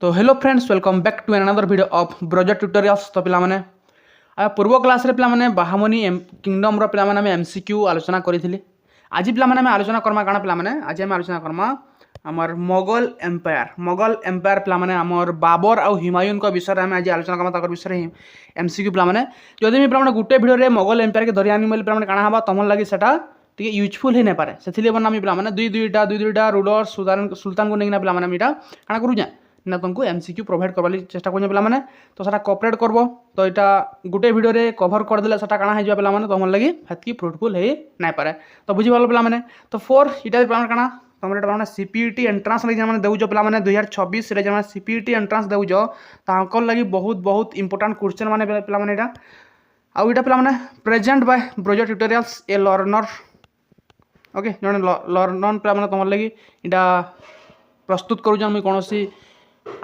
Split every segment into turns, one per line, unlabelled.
तो hello friends welcome back to another video of browser tutorials. तो पिला माने पूर्व क्लास रे पिला माने बाहामनी किंगडम रो पिला माने हम एमसीक्यू आलोचना करिथिले। आज पिला माने आलोचना करमा काना पिला माने आज हम आलोचना करमा हमर मोगल एम्पायर पिला माने हमर बाबर और हुमायून को विषय में आज आलोचना करमा ताकर विषय एमसीक्यू पिला माने जदि मी पिला माने गुटे वीडियो रे मोगल एम्पायर के धरि आनी मोल पिला माने काना हबा तमन लागि सेटा टिके यूजफुल ही नै पारे सेथिले बना मी पिला माने दुईटा रूलर सुल्तान को नेगिना पिला माने मीटा काना करू जा ना तुमको एमसीक्यू प्रोवाइड करवा चेष्टा कर पे मैंने तो सारा कॉपरेट करब तो यहाँ गोटे वीडियो रे कवर करदे साटा काଣା हो पे तुम लगी हेतकी फ्रुटफुल हो ना पारे तो बुझीपाल पे मैंने तो फोर इटा काଣା तुम पे सीपीटी एंट्रांस लगे मैंने देउज पे 2026 रे सीपीटी एंट्रांस देउज तांकर लगी बहुत बहुत इंपोर्टेंट क्वेश्चन माने पे मैंने आउ इटा पे present by browser tutorials A learner okay जन लर्नर पे तुम लगी इटा प्रस्तुत करूँ मुझे कौन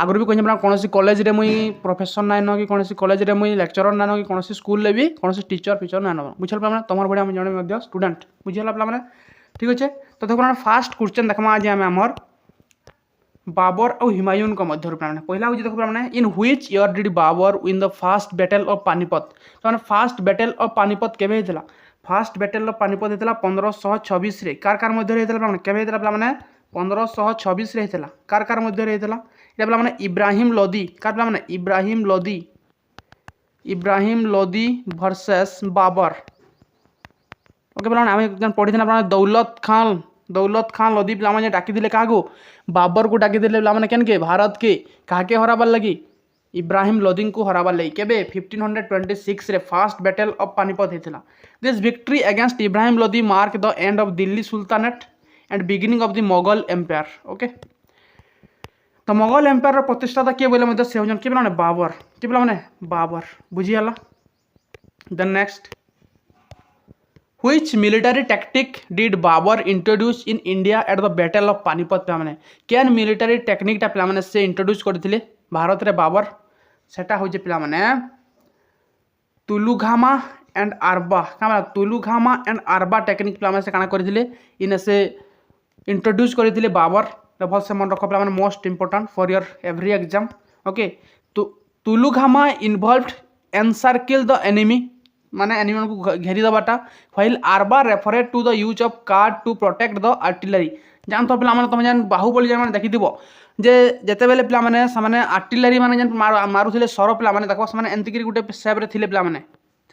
आगुरी भी कहीं कौन कॉलेज रे मुई प्रोफेसर नाइन कि कौन कॉलेज रे मुई लेक्चरर नाइन कि कौन स्कूल भी कौन टीचर फीचर नाइन बुझल पे तुम भाई जड़े स्टूडेंट बुझीगला पे ठीक अच्छे। तो देखो फास्ट क्वेश्चन देखा आज आम आमर बाबर और हुमायून को मध्य पहला हूँ देखो पे in which year did Babur win the first battle of Panipat. तो मैंने फास्ट बैटल ऑफ पानीपत केवे होता फास्ट बैटल ऑफ पानीपत होता 1526 रे कार मध्य होता केवे होता पे 1526 रे होता कार मध्य होता ये पे इब्राहिम लोदी कार पे इब्राहिम लोदी वर्सेस बाबर ओके पे आम पढ़ी पे दौलत खान लोदी पे डाकी क्या बाबर को डाकी पे केन के भारत के क्या हराबार लगी इब्राहिम लोदी को हराबार लगी केबे 1526 रे फास्ट बैटल ऑफ पानीपत होता। This victory against Ibrahim Lodi mark the end of Delhi sultanate and beginning of the Mughal empire okay. तो मोगल एम्पायर प्रतिष्ठाता किए बोले से होजन किए बाबर किए बोले बाबर बुझीगला। Then next which military tactic did Babar introduce in India at the battle of Panipat पे मैंने केन मिलिटरी टेक्निकटा पे से इंट्रोड्यूस करते भारत रे बाबर सेटा हो पे तुलुघामा एंड आरबा क्या तुलुघामा एंड आरबा टेक्निक पे से काना करथिले इन से इंट्रोड्यूस करथिले बाबर भल से मन रख पे most important for your every exam okay. तो Tulughma involved encircle the enemy माने एनिमी को घेरी दबाटा while Araba referred to the use of carts to protect the artillery जान तो पे तुम जान बाहुबली जान देखी जे जिते बेले पे आर्टिलरी माने मारुले सर पे देख से एमती गोटे सेप्रे थे पे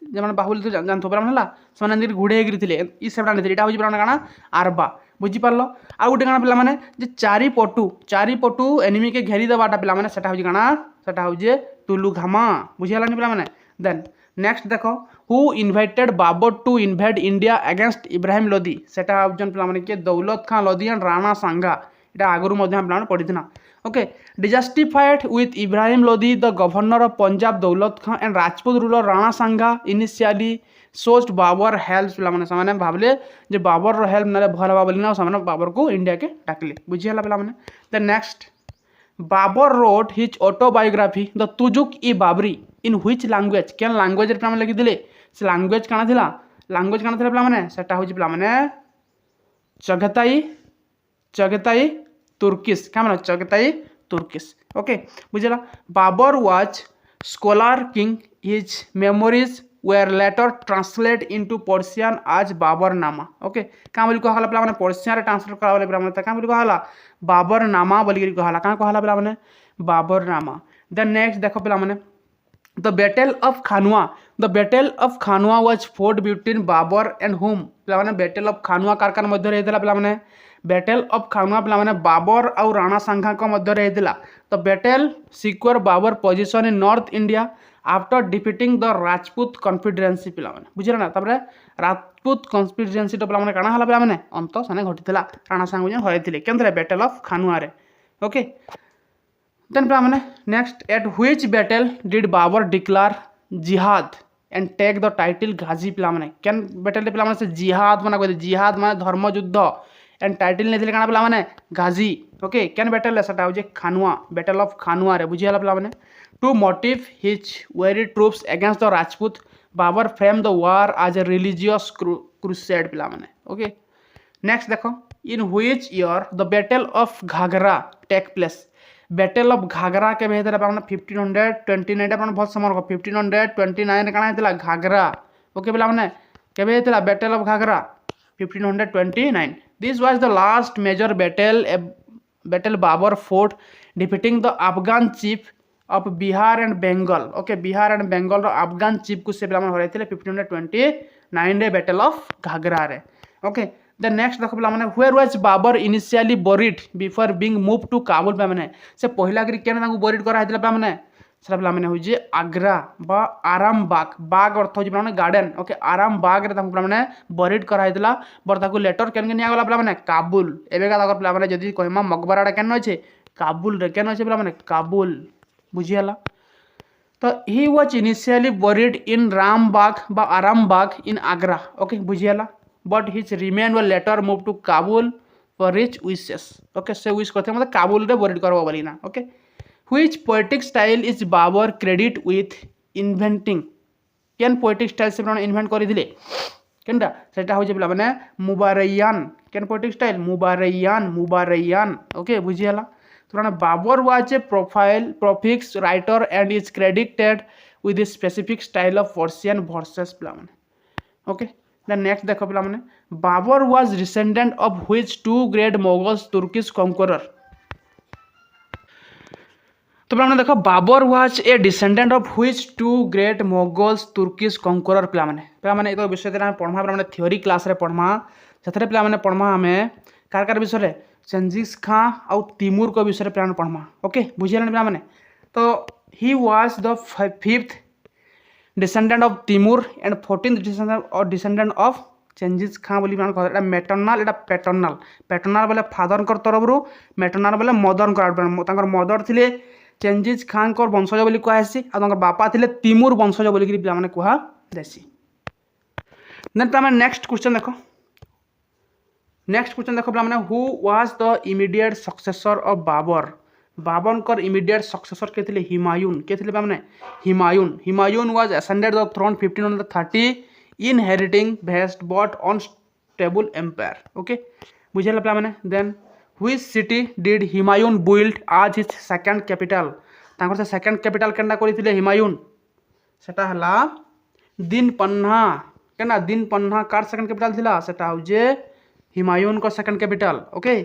जब बाहुबली तो जानते पे घोड़े थे ई सेप्टा नहीं यहाँ हूँ काଣା आरबा बुझीपार आ गोटे काଣା पे चारिपटू एनिमी के घेरी दबाटा पे सेटा हूँ काଣା सेटा हूँ तुलुघामा बुझीगलानी पे देन नेक्स्ट देख who invited Babar to invade India against Ibrahim Lodi सेटा हूँ पे दौलत खान लोदी एंड राणा सांगा यहाँ आगुरी पे पढ़ी okay. Dissatisfied with Ibrahim Lodi the governor of Punjab Daulat Khan and Rajput ruler Rana Sanga initially sought Babar help पे भावले जे बाबर हेल्प ना भल हवा बोली बाबर को इंडिया के डाकिले बुझीगला पे then next Babur wrote his autobiography the Tuzuk e Baburi in which language केन लैंग्वेज पे लिखिले से लैंग्वेज काଣା थिला लैंग्वेज काଣା थिला पे सेटा हूँ पे चगताई तुर्किश क्या चगताई तुर्किश ओके बुझला। Babur was scholar king his memories were later translate into Persian as Babar नामा ओके क्या बोली कहला पे पर्सियन रे ट्रांसलेट करा बोले क्या बोली कहला बाबर नामा बोली कहला क्या कहला पे बाबर नामा। देन नेक्स्ट देखो पे the battle of Khanwa was fought between Babur and whom पे बैटल ऑफ खानुआ कार मध्य पे बैटल ऑफ खानुआ पे बाबर और राणा सांगा को मध्य होता। तो battle secure Babar position in north India after defeating the Rajput confederacy पे बुझे ना राजपूत कॉन्फिडेंसी तो पे काଣା हला पे अंत साने घटी राणा सांगा हरई के बैटल ऑफ खानुआ रे ओके। देन पे next at which battle did Babur declare jihad and take the title Ghazi पे केन बैटल पे से जिहाद माना कहते जिहाद माने धर्म युद्ध एंड टाइटल नहीं काଣା पे गाजी ओके केन बैटल है सेटा हूँ खानुआ बैटल ऑफ खानुआ रे बुझीगला पे to motive his very troops against the Rajput Babur frame the war as a religious crusade पे ओके। नेक्स्ट देखो in which year the battle of Ghaghra take place battle of Ghaghra के होता है 1529 आप बहुत समय रख 1529 काଣା होता घाघरा ओके पे मैंने केबे होता battle of Ghaghra 1529 this was the last major battle Babur fought defeating the Afghan chief of Bihar and Bengal okay Bihar and Bengal Afghan chief को से पे हराई 1529 बैटल ऑफ घाघरा रे ओके द नेक्स्ट देख पे where was Babur initially buried before being move to Kabul पे मैंने से पहला करी केन तांको बरीड करा हैतिला पे मैंने सेटा पे मैंने होजे आग्रा बा आराम बाग बाग अर्थ होजे पे गार्डन ओके आराम बाग रे तांको मैंने बरीड करा हैतिला बर ताको लेटर केन के निया गला पे मैंने काबुल एबेका ताकर पे मैंने जदी कहमा मकबराडा केन अछि काबुल रे केन अछि पे मैंने काबुल बुझियाला तो he was initially buried in Rambagh बा आरामबाग इन आग्रा ओके बुझियाला but his remains were later move to Kabul for rich wishes okay से विश करते मतलब काबुल रे बरीड करबो बोली ना okay which poetic style is Babur credit with inventing केन पोएटिक स्टाइल से इन्वेंट करिदिले केनटा सेटा हो जे माने मुबारैयान केन पोएटिक स्टाइल मुबारैयान ओके बुझियाला तो Babur was a prefix writer and is credited with a specific style of Persian verses plan okay then next देखो पिला माने Babur was descendant of which two great Mughals Turkish conqueror तो पिला माने देखो Babur was a descendant of which two great Mughals Turkish conqueror पिला माने तो विषय रे पढमा पिला माने थ्योरी क्लास रे पढमा सेथरे पिला माने पढमा हमें कार विषय रे चेंजिस खां और तिमूर को विषय पे पढ़मा ओके बुझिए पे मैंने तो he was the 5th descendant of Timur and 14th descendant of Genghis Khan बोली कहता मेटरनाल एटा पैटर्नाल बोले फादर तरफ रू मेटरनाल बोले मदर मदर थे चेंजिस खां वंशज बोली कहेसी और बापा थे तिमूर वंशज बोलिकी पे कहुसी देन पे नेक्स्ट क्वेश्चन देखो नेक्स्ट क्वेश्चन देखो पे who was the immediate successor of Babur Babur immediate successor के थे हिमायून के थे पे Humayun was ascended the throne 1530 inheriting vast but unstable empire okay बुझे पे मैंने then which city did Humayun build as his second capital तांकर से सेकंड कैपिटल केनटा करथिले हिमायून सेटा हला दीनपन्ना केना दीनपन्ना कार सेकंड कैपिटल थिला सेटा होजे हिमायून को सेकंड कैपिटल ओके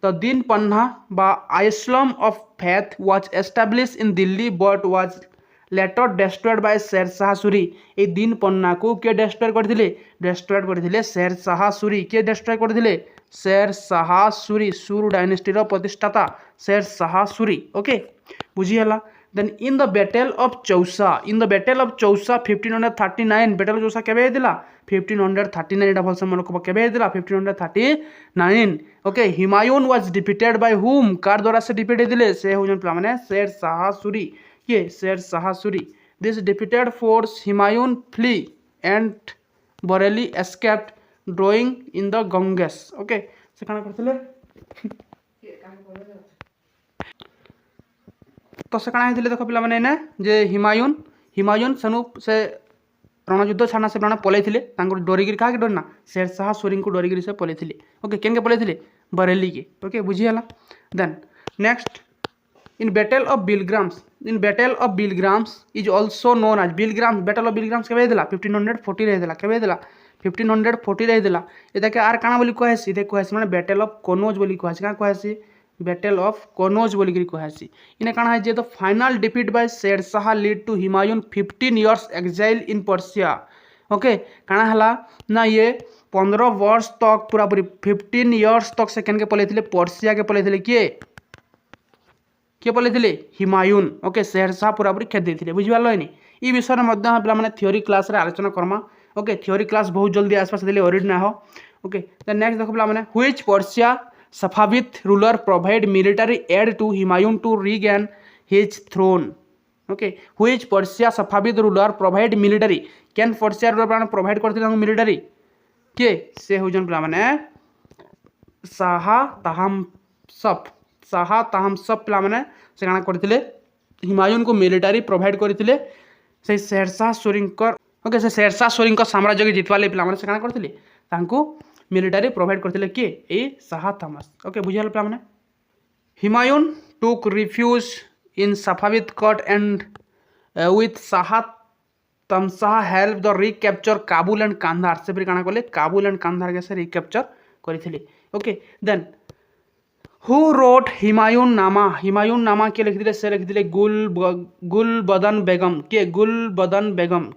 तो दीनपन्ना बा asylum of faith was establish in Delhi but was later destroyed by Sher Shah Suri ए दीनपन्ना को के डेस्ट्रॉय करथिले शेरशाह सूरी के डेस्ट्रॉय करथिले शेरशाह सूरी सूर डायनेस्टी रो प्रतिष्ठाता शेरशाह सूरी ओके बुझियला then in the battle of Chausa 1539 battle of Chausa केबे हेतिला 1539 एटा भलसे मन को केबे हेतिला 1539 okay Humayun was defeated by हुम कार द्वारा से डिफीट हेतिले से होजन प्ला माने शेरशाह सूरी के Sher Shah Suri this defeated force Humayun flee and barely escaped drowning in the Ganges okay से काना करथिले तो से काना देख पे मैंने जे हिमायून सेनु से रणयुद्ध छाड़ा से पलैले डरिकी क्या डरना शेरशाह सूरी को डरिकी से पलैले ओके केन पलैले बरेली के ओके बुझीगला then next in battle of Bilgrams is also known as Bilgrams battle of Bilgrams के 1540 के 1540 ये आर काना बोली कहसी माने बैटल ऑफ कनौज बोली कहसी बैटल ऑफ कनौज बोलिकी कहसी इन्हें काना है जे the final defeat by Sher Shah lead to Humayun 15 years exile in Persia okay काना हला ना ये 15 वर्ष तक पूरा पूरी 15 years तक से केन के पलैले पर्सिया के पलैले किए पलैले हिमायून ओके शेरशाह पूरा पूरी खेद देथिले बुझिबालो नि ई विषय में मध्य पिला माने थ्योरी क्लास रे आलोचना करमा ओके थ्योरी क्लास बहुत जल्दी आसपास देले ओरिड ना हो ओके देन नेक्स्ट देखो पिला माने which Persia Safavid ruler provide military aid to Humayun to regain his throne. Okay, which Persia Safavid ruler provide military? Can Persia ruler provide करते हैं military? के से हुजन पिला माने शाह ताहमसप पिला माने से काना करथिले हिमायून को मिलिटरी प्रोवाइड करथिले से शेरशाह सूरींकर ओके से शेरशाह सूरींकर साम्राज्य के जितवाले पिला माने से काना करथिले तांको मिलिटरी प्रोवाइड करथिले के ए शाह ताहमस ओके बुझियाल पिला माने Humayun took refuge in Safavid Kot and with Shah Tamsah helped the recapture Kabul and Kandahar से फिर काना कले काबुल एंड कांधार के से रिकैप्चर करिथिले okay then who wrote Humayun Nama के लिखिथिले से लिखिथिले गुलबदन बेगम के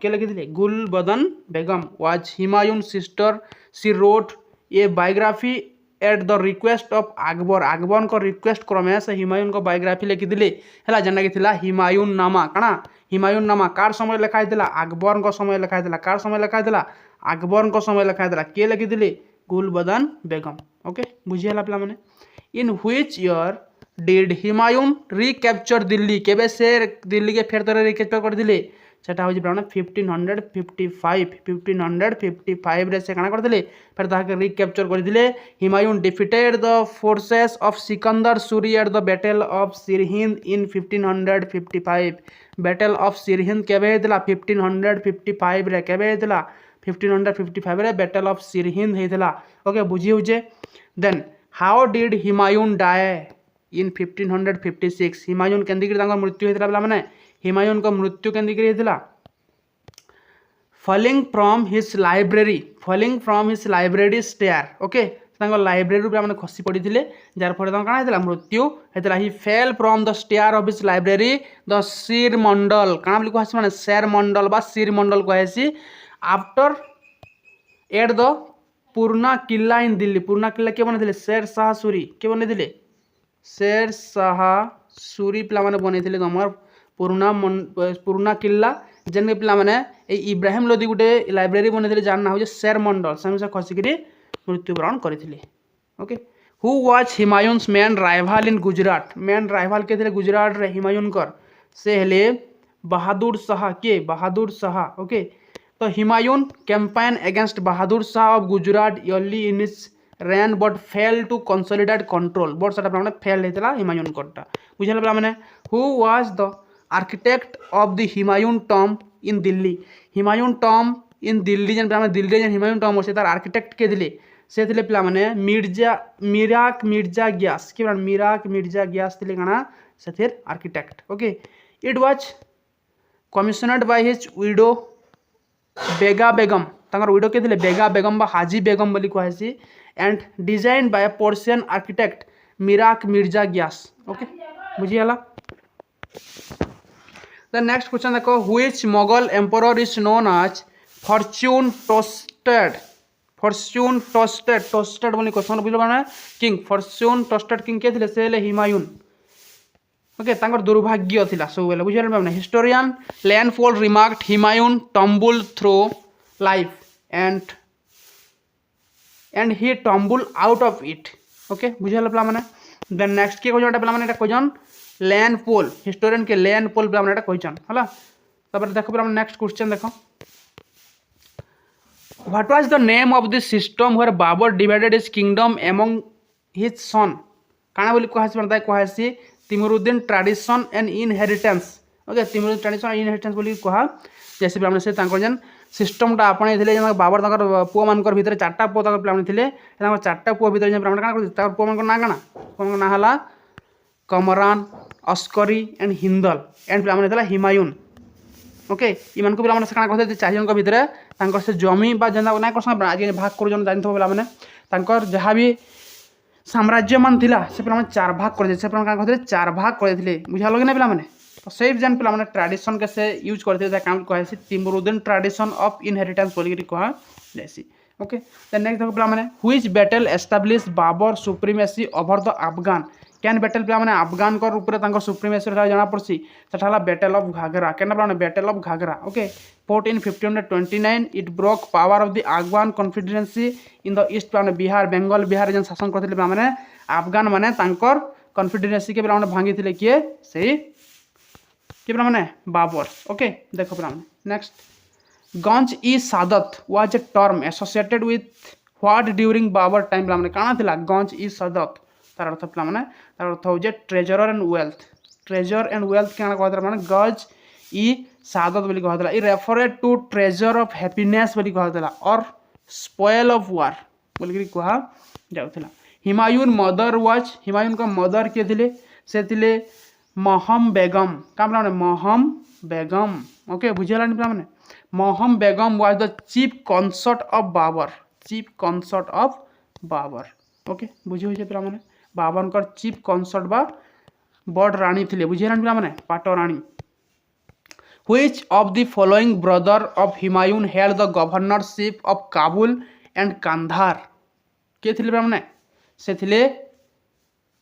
लिखिथिले Gulbadan Begum was Humayun sister she wrote a biography at the request of Akbar को रिक्वेस्ट क्रमे से हिमायून को बायोग्राफी लिखिथिले हला जन्ना कि थिला हिमायून नामा कार समय लिखाइथिला अकबर को समय लिखाइथिला कार समय लिखाइथिला अकबर को समय लिखाइथिला के लिखिथिले गुलबदन बेगम ओके बुझियला पिला माने in which year did Humayun recapture Delhi केबे से दिल्ली के फेर तरे रिकैप्चर कर दिले सेटा होजी प्राण 1555 रे से काना कर दिले फिर ताके रिकैप्चर कर दिले Humayun defeated the forces of Sikandar Suri at the battle of Sirhind in 1555 battle of Sirhind केबे हेतला 1555 रे केबे हेतला 1555 रे बैटल ऑफ सिरहिंद हेतला ओके बुझी होजे then how did Humayun die in 1556 Humayun केंदिगिरी तांकर मृत्यु हेतला बला माने हिमायून को मृत्यु केंदिगिरी हेतला falling from his library stair okay तांकर लाइब्रेरी पे माने खसी पड़िथिले जार फळे तांकर काना हेतला मृत्यु हेतला he fell from the stair of his library the Sher Mandal काना बोली कहसी माने शेर मंडल बा सिर मंडल कहसी आफ्टर एट द पूर्णा किला इन दिल्ली पूर्णा किला के बने शेर शाह सूरी के बने शेर शाह सूरी पिला माने बने तुम पूर्णा किला जेन पिला माने इब्राहिम लोदी गुटे लाइब्रेरी बने जार ना हो शेर मंडल से खसिकी मृत्युवरण करते okay who was Humayun's main rival in Gujarat main rival के थे गुजरात रे हिमायून कर से हेले बहादुर शाह ओके तो Humayun campaign against Bahadur Shah of Gujarat early in his reign but fail to consolidate control but सेटा माने फेल हेतला हिमायून कोटा बुझल बला माने who was the architect of the Humayun tomb in Delhi जेन माने दिल्ली जेन हिमायून टॉम्ब होसे तार आर्किटेक्ट के दिले से थिले पिला माने मिराक मिर्जा ग्यास थिले काना सेथिर architect okay it was commissioned by his widow Bega Begum तांकर विडो के थिले बेगा बेगम बा हाजी बेगम बोली कहसी and design by Persian architect Mirak Mirza Ghiyas okay बुझियाला द नेक्स्ट क्वेश्चन देखो which Mughal emperor is known as fortune toasted बोली क्वेश्चन बुझलो माने किंग फॉर्च्यून टोस्टेड किंग के थिले से ले हिमायून ओके तांकर दुर्भाग्य थिला सब बेले बुझियल माने historian Lane Poole remarked Humayun tumbled through life and he tumbled out of it okay बुझियल पिला माने देन नेक्स्ट के क्वेश्चन पिला माने एटा क्वेश्चन लैंडफॉल हिस्टोरियन के लैंडफॉल पिला माने एटा क्वेश्चन हला तबर देखो पिला नेक्स्ट क्वेश्चन देखो what was the name of the system where Babur divided his kingdom among his son काना बोली कहसी माने कहसी Timurid tradition and inheritance okay तिमुरुद्दीन tradition and inheritance बोली कहा जैसे भी से जेन सिस्टमटा आपणे थे बाबर तक पुओ मानकर भितर चार्टा पुओ तक पिला थे चार्टा पुओ भितर क्या पुओ मान ना काना पुओ ना है कमरान अस्करी एंड हिंदल एंड पिला हिमायून ओके इन को पिला से कहते 4 जन भितर से जमी जेना ना कर आज भाग कर जान पिला जहाँ भी साम्राज्य मान थिला से पिला 4 भाग कर से पिला कहते 4 भाग करते बुझा लगे ना पिला तो सेफ जेन पिला ट्रेडिशन के से यूज करते काम कहसी तिमुरुद्दीन ट्रेडिशन ऑफ इनहेरिटेंस बोली कह जैसी ओके देन नेक्स्ट देखो पिला which battle establish Babur supremacy over the Afghan कैन बैटल पिला अफगान कर ऊपर सुप्रीमेसी जाना पड़सी सेटा बैटल ऑफ घाघरा कैन पिला battle of Ghaghra okay fought in 1529 it broke power of the Afghan confederacy in the east पिला बिहार बेंगल बिहार जेन शासन करते पिला अफगान माने तांकर कॉन्फिडेंसी के पिला भांगी थिले किए सही कि पिला बाबर ओके देखो पिला next Ganj e Sadat was a term associated with what during Babur time पिला काना थिला गंज ई सादत तार अर्थ पिला तार अर्थ हो ट्रेजर एंड वेल्थ क्या कहते गज ई सादत बोली कहला ई रेफरेड टू ट्रेजर ऑफ हैप्पीनेस बोली कहला और स्पॉइल ऑफ वार बोली कह जाउथला हिमायून मदर वाज हिमायून का मदर के थिले से थिले महम बेगम क्या पिला महम बेगम ओके बुझीगलानी पिला माने Maham Begum was the chief consort of Babur chief consort of Babur okay बुझी होइछे पिला माने बाबरकर चीफ कंसर्ट बा बड़ रानी थिले बुझीगलानी पिला माने पाट रानी Which of the following brother of Humayun held the governorship of Kabul and Kandahar? किए थिले पिला से थिले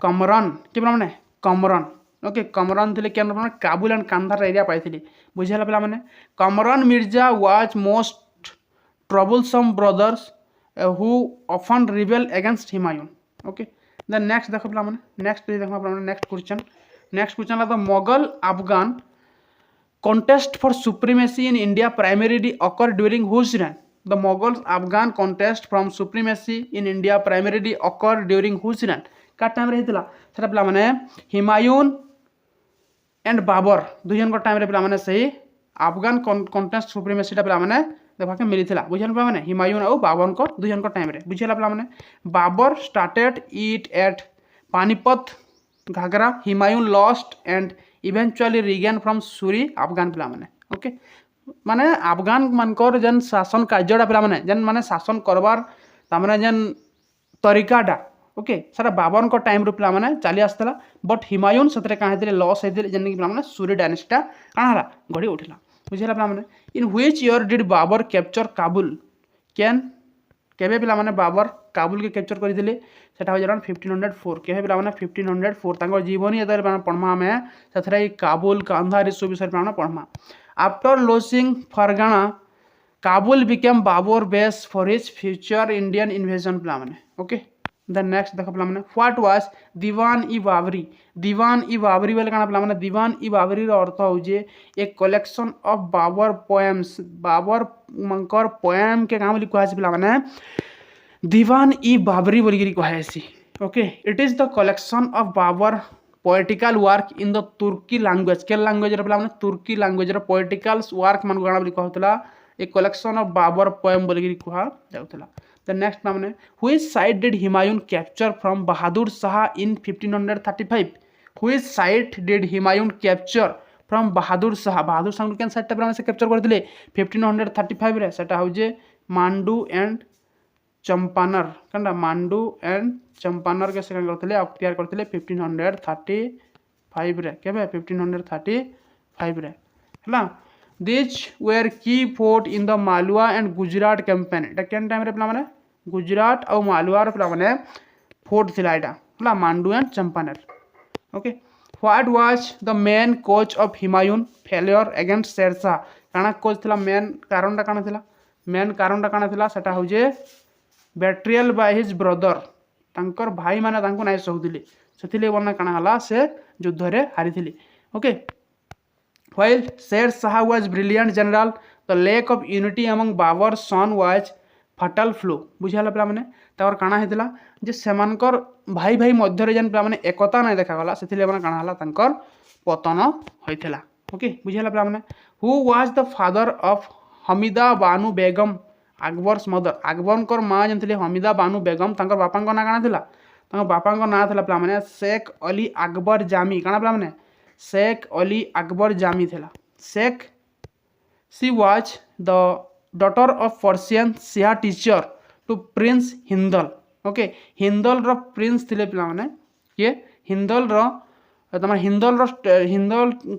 कमरन के पिला कमरन ओके कमरन थिले केन पिला काबुल एंड कांधार एरिया पाइथिले बुझिला पिला Kamran Mirza was most troublesome brothers who often rebel against Humayun okay then next देखो पिला नेक्स्ट देखो पिला next question the Mughal Afghan contest for supremacy in India primarily occurred during whose reign? The Mughal-Afghan contest from supremacy in India primarily occurred during whose reign? क्या time रही थिला सेटा पिला माने हुमायून एंड बाबर दुजन को टाइम रे पिला माने सही अफगान कॉन्टेस्ट सुप्रीमेसीटा पिला माने देखा के मिली थिला बुझल पिला माने हुमायून और बाबर को दुजन को टाइम रे बुझिला पिला माने Babur started it at Panipat Ghaghra Humayun lost and eventually regain from Suri Afghan पिला माने ओके माने अफगान मानकर जेन शासन कार्यटा पिला माने जेन माने शासन करबार तामाने जेन तरीकाटा ओके सारा बाबर को टाइम रो पिला माने चली आसतला बट हुमायून सतरे का हेतिले लॉस हेतिले जेन कि पिला माने सूरी डायनेस्टीटा काना हला गडी उठिला बुझिला पिला माने in which year did Babur capture Kabul कैन केबे पिला माने बाबर काबुल के कैप्चर करथिले सेटा हो जरान 1504 केबे पिला माने 1504 तांको जीवनी एदर माने पढमा में सथरे काबुल कांधार इस विषय माने पढमा after losing Fergana Kabul became Babur base for his future Indian invasion पिला माने ओके देन नेक्स्ट देखो पिला माने व्हाट वाज दीवान ई बाबरी बोले काना पिला माने दीवान ई बाबरी रो अर्थ हो जे एक collection of Babur poems Babur मंकर पोएम के काम लिखा है पिला माने दीवान ई बाबरी बोली गिरी कहा है okay it is the collection of Babur poetical work in the Turki language के लैंग्वेज रे पिला माने तुर्की लैंग्वेज रे पोएटिकल वर्क मन गाना बोली कहतला एक कलेक्शन ऑफ बाबर पोएम बोली गिरी कहा जाउतला द नेक्स्ट माने which side did Humayun capture from Bahadur Shah in 1535 which side did Humayun capture from Bahadur Shah केन साइड टा से कैप्चर करथिले 1535 रे सेटा हो जे मांडू एंड चंपानर कंडा मांडू एंड चंपानर के से करथिले अख्तियार करथिले 1535 रे केबे 1535 रे हला दिस वेर की fort in the Malwa and Gujarat campaign Etah cane time रे पिला माने गुजरात और मालवा रे पिला माने फोर्ट थिला एटा हला Mandu and Champaner okay what was the main cause of Humayun failure against Sher Shah काना कोच थिला मेन कारणटा काना थिला सेटा हो जे बेट्रियल बाय हिज ब्रदर तांकर भाई माने तांको नाइ सहउदिले सेथिले बना काना हला से युद्ध रे हारिथिले okay while Sher Shah was brilliant general the lack of unity among Babar's son was fatal flaw बुझाला पिला माने तावर काना हेतिला जे सेमानकर भाई भाई मध्य रे जन पिला माने एकता नै देखा गला सेथिले बना काना हला तांकर पतन होइथिला ओके बुझाला पिला माने who was the father of Hamida Banu Begum Akbar's mother अकबरकर मां जन थिले हमीदा बानु बेगम तांकर बापा को ना काना थिला तांकर बापा को ना थिला पिला माने शेख अली अकबर जामी काना पिला माने शेख अली अकबर जामी थिला Sheikh she was the daughter of Persian Shia teacher to prince Hindal okay Hindal रो प्रिंस थिले पिला माने के हिंदल रो तमा हिंदल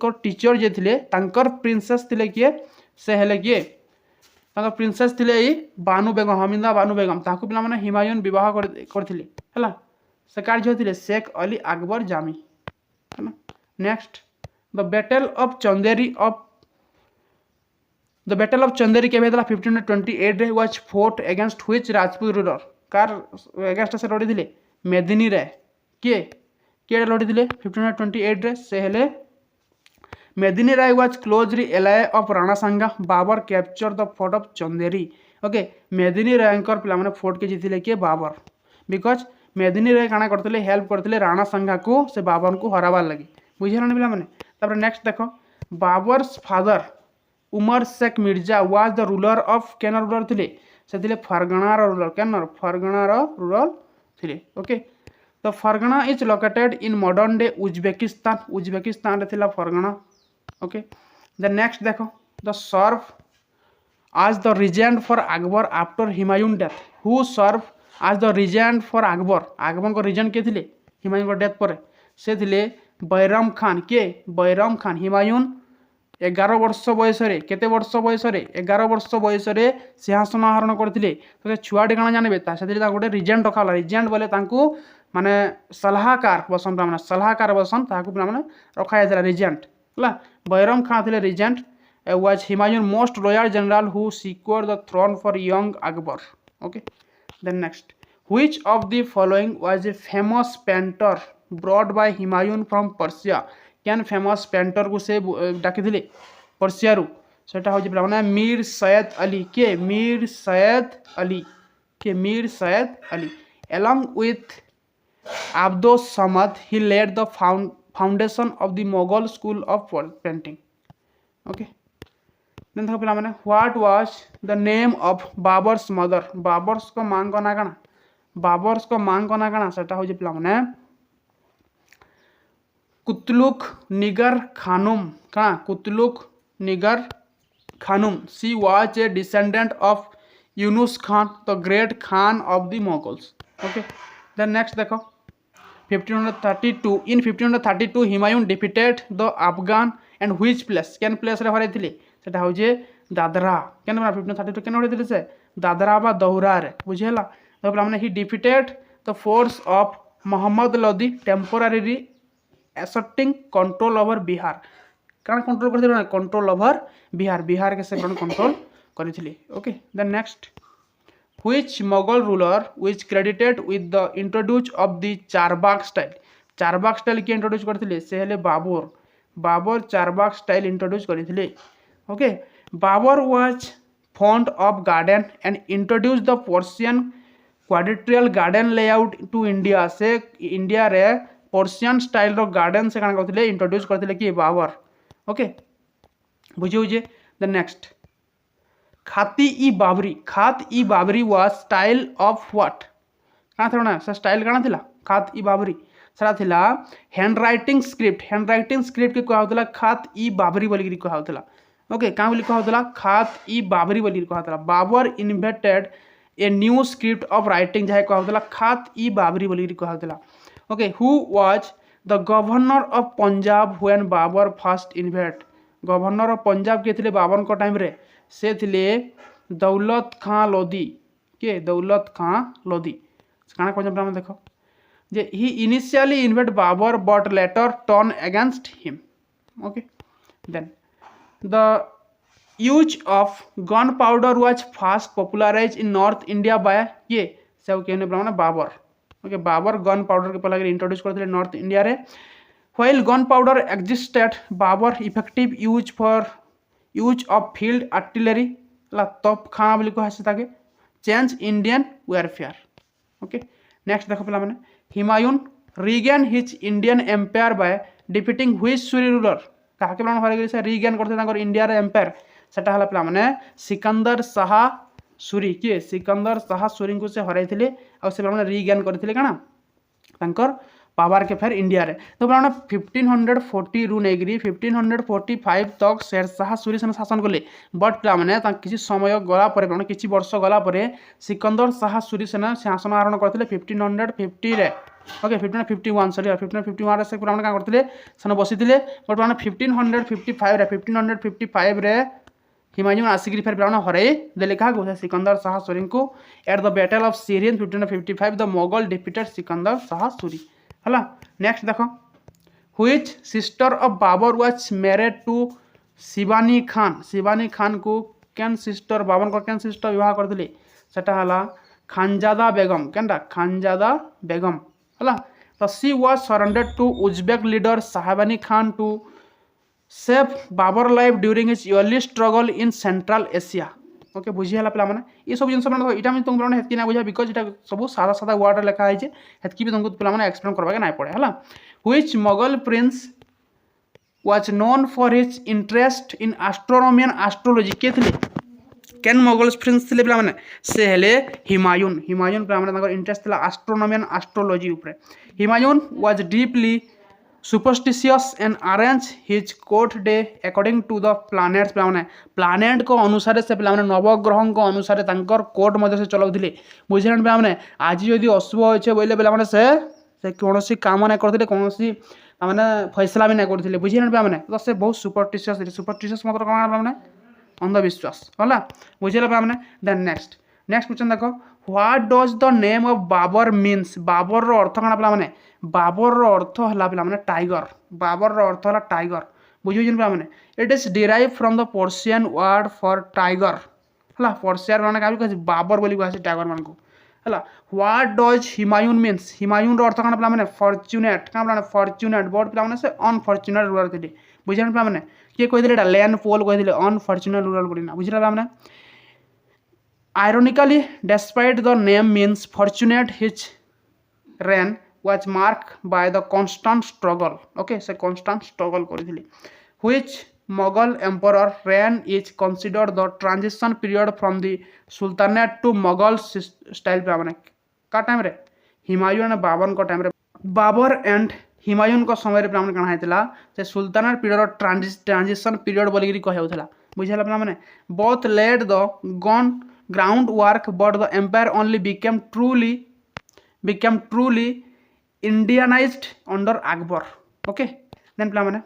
को टीचर जे थिले तांकर प्रिंसेस थिले के से हेले के तांकर प्रिंसेस थिले ई बानु बेगम हमीदा बानु बेगम ताकू पिला माने हुमायून विवाह करथिले हला से कार्य थिले शेख अली अकबर जामी है next the battle of Chanderi के भेदला 1528 रे was fort against which Rajput ruler car against से लड़ी दिले मेदिनी रे के लड़ी दिले 1528 रे से हेले Medini Rai was closely ally of Rana Sanga Babur capture the fort of Chanderi okay Medini रायकर पिला माने फोर्ट के जीतिले के बाबर बिकॉज मेदिनी राय काना करथिले हेल्प करथिले राणा सांगा को से बाबर को हराबार लगी बुझिलानी पिला माने तापर नेक्स्ट देखो Babur's father Umar Sheikh Mirza was the ruler of केन रूलर थिले से थिले फरगना रो रूलर केन फरगना रो रूलर थिले okay the Fergana is located in modern day Uzbekistan Uzbekistan रे थिला फरगना ओके द नेक्स्ट देखो the serve as the regent for Akbar after Humayun death who serve as the regent for Akbar को regent के थिले हुमायूं को death पर से थिले बैराम खान के बैराम खान हुमायूं 11 वर्ष बयस केते वर्ष बयस 11 वर्ष बयस सिंहासन आहरण करथिले तो छुआटे काଣା जानबे ता से गोटे रिजेंट रखा रिजेंट बोले तांको माने सलाहकार बसन माने सलाहकार बसन ताकू माने रखा जायला रिजेंट हला बैराम खान थिले regent was Humayun most loyal general who secured the throne for young Akbar. Okay. Then next, which of the following was a famous painter brought by Humayun from Persia? Can famous painter को से डाकी दिले Persia रु सेटा हो जे माने मीर सैयद अली के मीर सैयद अली के Mir Syed Ali along with Abdos Samad he laid the foundation of the Mughal school of painting. Okay. Then देखो पिला माने what was the name of Babur's mother Babur's को मां को ना काना बाबर्स को मां को ना काना सेटा हो जे पिला माने कुतलुक निगर खानुम का Qutlugh Nigar Khanum she was a descendant of Yunus Khan the great Khan of the Mughals okay then next देखो 1532 in 1532 Humayun defeated the Afghan and which place केन प्लेस रे हराइथिले सेटा हो जे दादरा केन 1532 केन हराइथिले से दादरा बा दौरा रे बुझेला तो माने he defeated the force of Mohammed Lodi temporary asserting control over Bihar काना कंट्रोल करथिले ना कंट्रोल ओवर बिहार बिहार के से कंट्रोल करिथिले okay then next which Mughal ruler which credited with the introduce of the Charbagh style के इंट्रोड्यूस करथिले से हेले बाबर चारबाग स्टाइल इंट्रोड्यूस करथिले okay Babur was fond of garden and introduced the Persian quadrilateral garden layout to India से India रे Persian style रो garden से काना करथिले इंट्रोड्यूस करथिले कि बाबर ओके बुझियो जे the next Khat e Baburi was style of what काना थोना से स्टाइल काना थिला खात ई बाबरी सरा थिला हैंड राइटिंग स्क्रिप्ट के कहा होतला खात ई बाबरी बोली कहा होतला ओके का बोली कहा होतला खात ई बाबरी बोली कहा होतला Babur invented a new script of writing जाय कहा होतला खात ई बाबरी बोली कहा होतला okay who was the governor of Punjab when Babur first invade governor of Punjab के थिले बाबर को टाइम रे से थिले दौलत खां लोधी के दौलत खां लोधी काना को देखो जे he initially invite Babur but later turn against him okay then the use of gunpowder was fast popularize in north India by ये सब कहने माने Babur okay Babur gunpowder के पहला इंट्रोड्यूस करथिले नॉर्थ इंडिया रे while gunpowder existed Babur effective use of field artillery ला तोप खाना बोली कहा से ताके change Indian warfare okay next देखो पिला माने Humayun regain his Indian empire by defeating which Suri ruler काहा के प्लान हरे से रीगेन करते तांकर इंडिया रे एम्पायर सेटा हला पिला माने सिकंदर शाह सूरी के सिकंदर शाह सूरी को से हराइथिले आ से माने रीगेन करथिले काना तांकर पावर के फेर इंडिया रे तो माने 1540 रु नेगरी 1545 तक शेरशाह सूरी से शासन कले बट पिला माने ता किछि समय गला परे माने किछि वर्ष गला परे सिकंदर शाह सूरी सेना शासन आरोहण करथिले 1550 रे ओके 1551 सॉरी 1551 रे से पिला माने का करथिले सन बसिथिले बट माने 1555 रे 1555 रे हुमायूं आसिक फेर पिला हरे देले का को सिकंदर शाह सूरी को at the battle of Sirhind 1555 the Mughal defeated Sikandar Shah Suri हला नेक्स्ट देखो which sister of Babur was married to Shaybani Khan को केन सिस्टर बाबर को केन सिस्टर विवाह करथिले सेटा हला खानजादा बेगम केनटा खानजादा बेगम हला तो she was surrendered to Uzbek leader Shaybani Khan to save Babur life during his early struggle in central Asia okay बुझी हला पिला माने ये सब जिंस माने इटा में तुम माने हेतकी ना बुझा बिकॉज़ इटा सब सादा सादा वर्ड लिखा है जे हेतकी भी तुमको पिला माने एक्सप्लेन करबा के ना पड़े हला which Mughal Prince was known for his interest in astronomy and astrology के थिले केन मोगल्स प्रिंस थे पे से हेले हिमायून हिमायून पे इंटरेस्ट था एस्ट्रोनॉमी एंड एस्ट्रोलॉजी उपरे Humayun was deeply superstitious and arrange his court day according to the planets पे प्लानेट को अनुसार से पे नवग्रह को अनुसार कोर्ट से चलाऊे बुझे पे आज जदि अशुभ अच्छे बोले पे से कौन काम ना करते कौन मैंने फैसला भी नहीं करते बुझे पे तो से बहुत सुपरस्टिशियस मतलब कौन पे अंधविश्वास है बुझे पे देन नेक्स्ट क्वेश्चन देख what does the name of Babur means Babur रो अर्थ कौन पे बाबर रो अर्थ है पे टाइगर बाबर रो अर्थ है टाइगर बुझे पे it is derive from the Persian word for tiger है पर्शियन मैंने क्या बाबर बोली कह टाइगर मान को है what does Humayun means Humayun रो अर्थ कौन पे फॉर्च्यूनेट क्या पे फॉर्च्यूनेट बट पे से अनफॉर्च्यूनेट रूलर थे बुझे पे किए कही लैंड पोल कही अनफॉर्च्यूनेट रूलर बोली बुझे पे ironically despite the name means fortunate his reign was marked by the constant struggle okay so constant struggle करथिली which Mughal emperor reign is considered the transition period from the sultanate to Mughal style पे का time रे हिमायून बाबर को time रे Babar and Humayun को समय पे कण होता से सुल्तानेट पीरियड ट्रांजिशन पीरियड बोलिकी कहला बुझे पे both led the gun ground work but the empire only became truly Indianized under Akbar okay then plan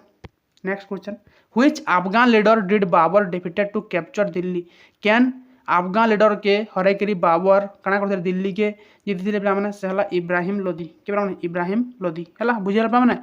next question which Afghan leader did Babur defeated to capture Delhi can Afghan leader के हरे करी बाबर कणा करते दिल्ली के जीति पे से हला इब्राहिम लोदी के इब्राहिम लोदी है बुझे पे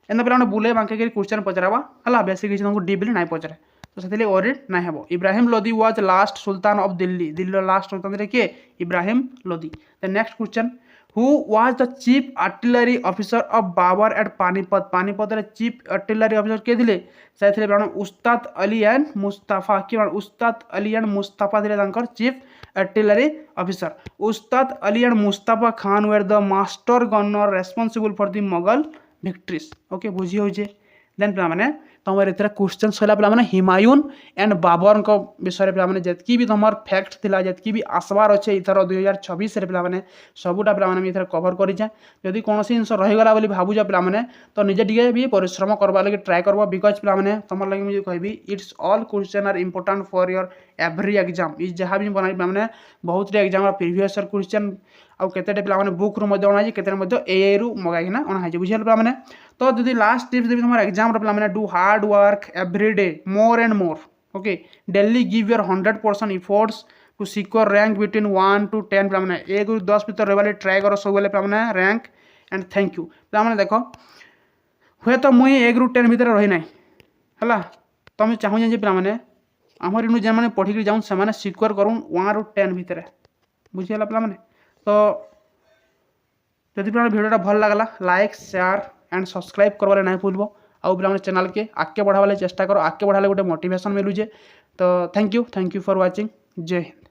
एंदा पे बुले बांके क्वेश्चन पचरावा है बेसिक किसी तुमको डीपली नहीं पचरे तो से ओरिड ना हे Ibrahim Lodi was last sultan of Delhi Delhi last sultan रे के Ibrahim Lodi the next question who was the chief artillery officer of Babur at Panipat Panipat रे चीफ आर्टिलरी ऑफिसर के दिले से उस्ताद अली एंड मुस्तफा कि उस्ताद अली एंड मुस्तफा दिले तांकर chief artillery officer Ustad Ali and Mustafa Khan were the master gunner responsible for the Mughal victories okay बुझी होजे देन पे तुम ए क्वेश्चन सैला पे हिमायून एंड बाबर विषय पे जितकी भी तुम फैक्ट थिला जितकी भी आसबार अच्छे इथर 2026 पे सबूटा पे इधर कवर करें जदि कौन जिन रहीगला भावुच पे तो निजे टे भी परिश्रम करवा लगे ट्राए कर बिकज पे तुम लगे मुझे कहि it's all question are important for your every exam इ जहाँ भी बनाई पे बहुत एग्जाम प्रीवियस क्वेश्चन आउ केते पे बुक रु अणाई केते ए रु मगाइना अणाई बुझे पे तो जब लास्ट टिप्स देवी तुम एग्जाम पे do hard work every day more and more okay daily give your 100% efforts to secure rank between 1 to 10 पे 1 ରୁ 10 भर रहा ट्राए कर सब पे रैंक एंड थैंक यू पे देख हे तो मुई 1 ରୁ 10 भर रही ना है तुम चाहूँ पे आमर इन जो पढ़ी जाऊँ से सिक्योर करूँ 1 ରୁ 10 भर बुझीगला पे तो जदि पे भिडियोटा भल लगला लाइक शेयर एंड सब्सक्राइब करवाले नहीं भूलबो आउ पे चैनल के आगे बढ़ावाले चेष्टा करो आगे बढ़ाले गोटे मोटिवेशन मिलूजे तो थैंक यू फॉर वाचिंग जय हिंद।